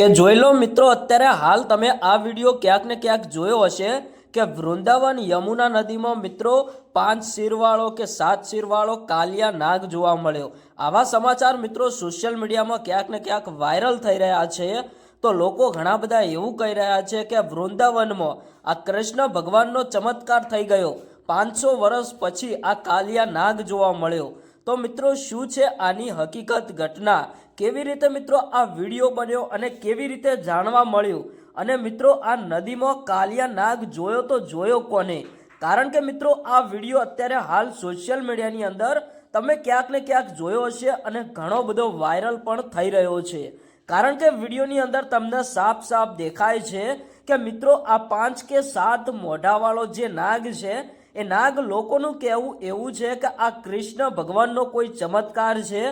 કે જોઈ લો મિત્રો, અત્યારે હાલ તમે આ વિડીયો ક્યાંક ને ક્યાંક જોયો હશે કે વૃંદાવન યમુના નદીમાં મિત્રો 5 શિરવાળો કે 7 શિરવાળો કાલિયા નાગ જોવા મળ્યો। આવા સમાચાર મિત્રો સોશિયલ મીડિયામાં ક્યાંક ને ક્યાંક વાયરલ થઈ રહ્યા છે। તો લોકો ઘણા બધા એવું કહી રહ્યા છે કે વૃંદાવનમાં આ કૃષ્ણ ભગવાનનો ચમત્કાર થઈ ગયો, 500 વર્ષ પછી આ કાલિયા નાગ જોવા મળ્યો। તો મિત્રો શું છે આની હકીકત ઘટના, કેવી રીતે મિત્રો આ વિડીયો બન્યો અને કેવી રીતે જાણવા મળ્યું, અને મિત્રો આ નદીમાં કાલિયા નાગ જોયો તો જોયો કોને? કારણ કે મિત્રો આ વિડીયો અત્યારે હાલ સોશિયલ મીડિયાની અંદર તમે ક્યાંક ને ક્યાંક જોયો હશે અને ઘણો બધો વાયરલ પણ થઈ રહ્યો છે। કારણ કે વિડીયોની અંદર તમને સાફ સાફ દેખાય છે કે મિત્રો આ 5 કે 7 મોઢાવાળો જે નાગ છે એ નાગ લોકોનું કહેવું એવું છે કે આ કૃષ્ણ ભગવાનનો કોઈ ચમત્કાર છે,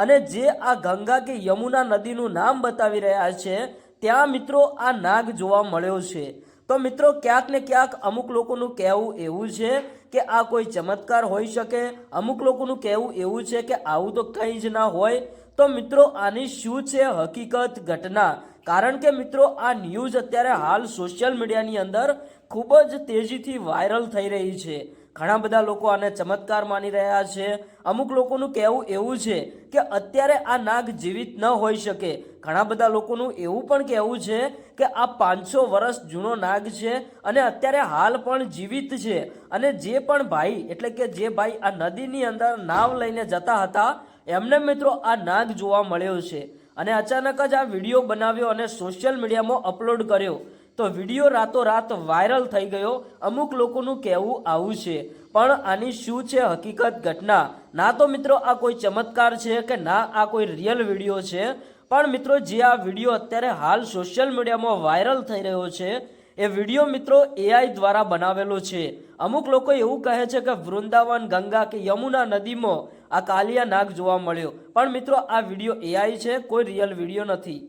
અને જે આ ગંગા કે યમુના નદીનું નામ બતાવી રહ્યા છે ત્યાં મિત્રો આ નાગ જોવા મળ્યો છે। તો મિત્રો ક્યાંક ને ક્યાંક અમુક લોકોનું કહેવું એવું છે કે આ કોઈ ચમત્કાર હોઈ શકે, અમુક લોકોનું કહેવું એવું છે કે આવું તો કંઈ જ ના હોય। તો મિત્રો આની શું છે હકીકત ઘટના? કારણ કે મિત્રો આ ન્યૂઝ અત્યારે હાલ સોશિયલ મીડિયાની અંદર ખૂબ જ તેજીથી વાયરલ થઈ રહી છે। ઘણા બધા લોકો આને ચમત્કાર માની રહ્યા છે। અમુક લોકોનું કહેવું એવું છે કે અત્યારે આ નાગ જીવિત ન હોઈ શકે। ઘણા બધા લોકોનું એવું પણ કહેવું છે કે આ 500 વર્ષ જૂનો નાગ છે અને અત્યારે હાલ પણ જીવિત છે, અને જે પણ ભાઈ એટલે કે જે ભાઈ આ નદીની અંદર નાવ લઈને જતા હતા એમને મિત્રો આ નાગ જોવા મળ્યો છે, અને અચાનક જ આ વિડીયો બનાવ્યો અને સોશિયલ મીડિયામાં અપલોડ કર્યો તો વિડીયો રાતોરાત વાયરલ થઈ ગયો। અમુક લોકોનું કહેવું આવું છે, પણ આની શું છે હકીકત ઘટના? ના તો મિત્રો આ કોઈ ચમત્કાર છે કે ના આ કોઈ રિયલ વિડીયો છે, પણ મિત્રો જે આ વિડીયો અત્યારે હાલ સોશિયલ મીડિયામાં વાયરલ થઈ રહ્યો છે એ વિડીયો મિત્રો AI દ્વારા બનાવેલો છે। અમુક લોકો એવું કહે છે કે વૃંદાવન ગંગા કે યમુના નદીમાં આ કાલિયા નાગ જોવા મળ્યો, પણ મિત્રો આ વિડીયો AI છે, કોઈ રિયલ વિડીયો નથી।